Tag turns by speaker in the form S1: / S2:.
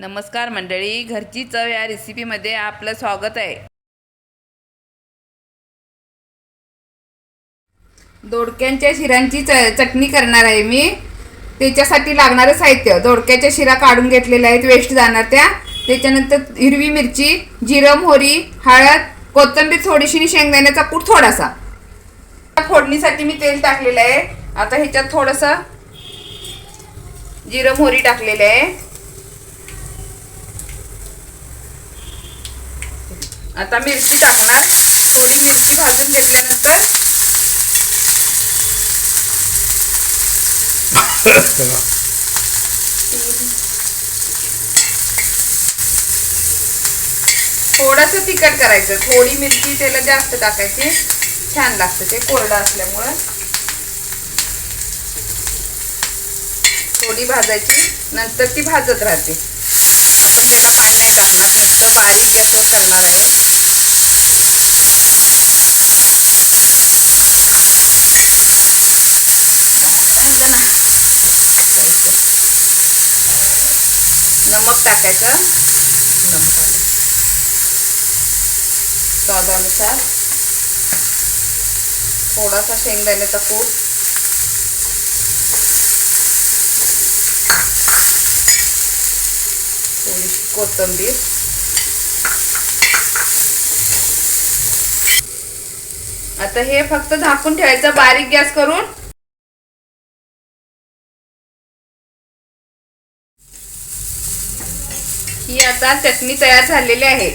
S1: नमस्कार मंडळी, घरची चव या रेसिपीमध्ये आपलं स्वागत आहे। दोडक्यांच्या शिरांची चटणी करणार आहे मी। त्याच्यासाठी लागणारे साहित्य: दोडक्याच्या शिरा काढून घेतलेल्या आहेत, वेस्ट जाणार त्या। त्याच्यानंतर हिरवी मिरची, जिरं, मोहरी, हळद, कोथिंबीर थोडीशी, शेंगदाण्याचा कूट थोडासा। फोडणीसाठी मी तेल टाकलेलं आहे। आता ह्याच्यात थोडंसं जिरं मोहरी टाकलेलं आहे। आता मिरची टाकणार। थोडी मिरची भाजून घेतल्यानंतर थोडंसं तिखट करायचं, थोडी मिरची त्याला जास्त टाकायची, छान लागतं ते कोरडं असल्यामुळे। थोडी भाजायची, नंतर ती भाजत राहते। आपण त्याला पाणी नाही टाकणार, नुसतं बारीक गॅसवर करणार आहे। नमक टाकायचं, स्वादानुसार। थोडासा शेंगदाण्याचा कूट, थोडीशी कोथिंबीर। आता हे फक्त झाकून ठेवायचं बारीक गॅस करून। ही आता चटणी तयार झालेली आहे।